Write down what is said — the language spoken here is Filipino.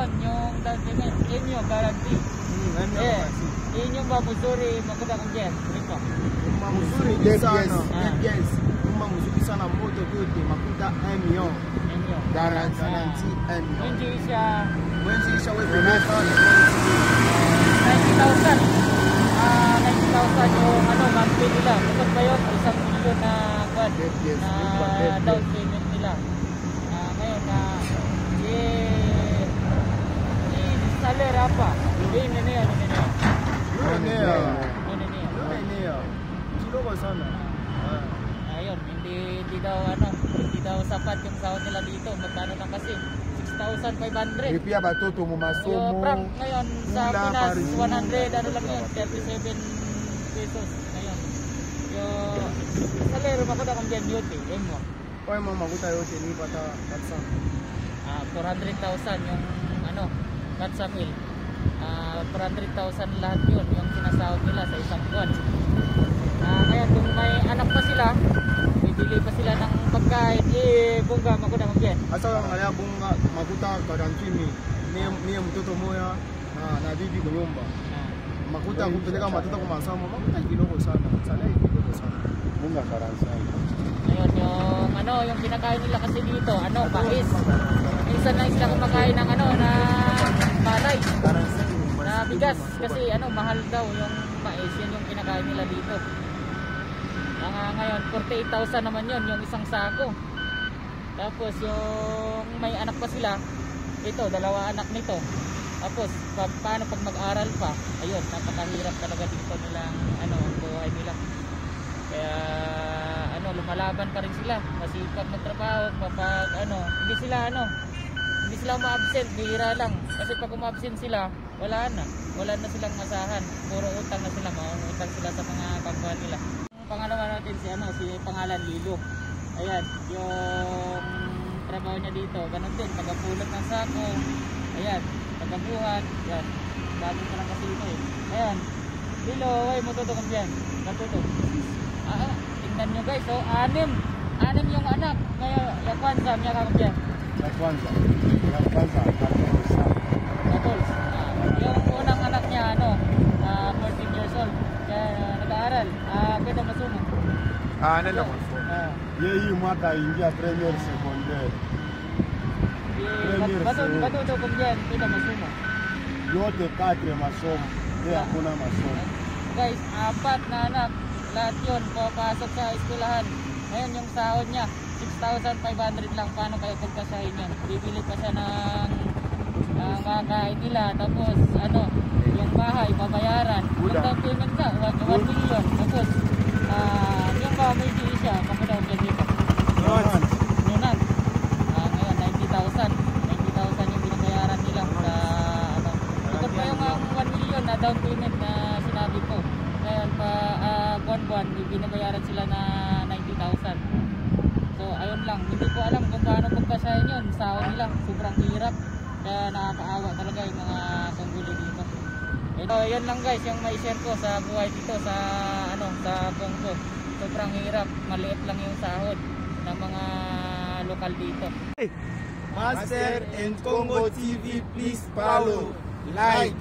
yun, yung down payment, inyo, guarantee. Inyo ba muzuri, makuda kong jen, rito? Muzuri sana, yes. Muzuri sana moto yote, makuda inyo. Guarantee inyo. Hindi siya, wewe 90,000. 90,000 yung monthly nila. Kapag ba yun, 1 million na down payment nila. Ngayon saler apa? Ini ayun, hindi daw sapat yung sahod nila dito. Magkano lang kasi 6,500. Pia batoto mo masomo. Frank ngayon sa Pinas 100 ano lang yun, 37 pesos ngayon. Yung salero makuda kung dyan yote, mo. Oy mo makuta yote ni pata katsa. 400,000 yung katsa mil. 400,000 lahat yun yung sinasahod nila sa isang buwan. Ngayon kung may anak pa sila, bibili pa sila ng pagkain, bunga makuda kung dyan. Asa ngaya bunga makuta guarantee ni mtoto moya na bibi kwa nyumba. Makuta kupeleka watoto kwa masomo, makuta kidogo sana. Sana kidogo sana. Bunga guarantee. Ngayon yung kinakain nila kasi dito, mais. Minsan lang sila kumakain ng na palay. Na bigas kasi mahal daw yung mais, yan yung kinakain nila dito. Ngayon 48,000 naman yun yung isang sako. Tapos yung may anak pa sila, ito 2 anak nito. Tapos paano pag mag-aral pa, ayun, napakahirap talaga dito nilang ang buhay nila. Kaya lumalaban pa rin sila, masipag magtrabaho kapag hindi sila ma-absent, bihira lang. Kasi pag umabsent sila, wala na silang masahan, puro utang na sila, mautang sila sa mga kapwa nila. Pangalawa natin si pangalan Lilo. Ayan, yung trabaho niya dito, ganun din, tagapulot ng sako. Ayan, tagabuhat. Ayan, bago ko lang kasi ito Ayan, Lilo, ay matutukong dyan. Matutok. Tingnan nyo guys, 6 yung anak. Ngayon, yung kwanza, niya kakong dyan. Yung kwanza, 14. Yung unang anak niya, 14 years old. Kaya nag-aaral. Pwede masumo. Ano lang yeye mwaka ingia premier secondaire. Matutukong dyan, pwede masumo. Yote 4 masomo. Hakuna masomo. Guys, 4 na anak. Lahat yun, papasok sa eskwelahan. Ngayon yung sahod niya 6,500 lang. Paano kayo pagkasahin yun? Bibili pa siya ng kakain nila. Tapos yung bahay babayaran. Yung down payment ka 1 million. Tapos yung may di siya kapadaw dyan dito Nunan. Ngayon 90,000 yung binabayaran nila sa bukod pa yung 1 million na down payment na sinabi ko. Ngayon buwan-buwan binabayaran sila na 90,000. So ayun lang, hindi ko alam kung paano pagkasahin yun. Sahod nila sobrang hirap, kaya nakakaawa talaga yung mga pangguli dito. Ito, yun lang guys yung may share ko sa buhay dito sa sa Congo. Sobrang hirap, maliit lang yung sahod ng mga lokal dito. Master and Congo TV, please follow, like.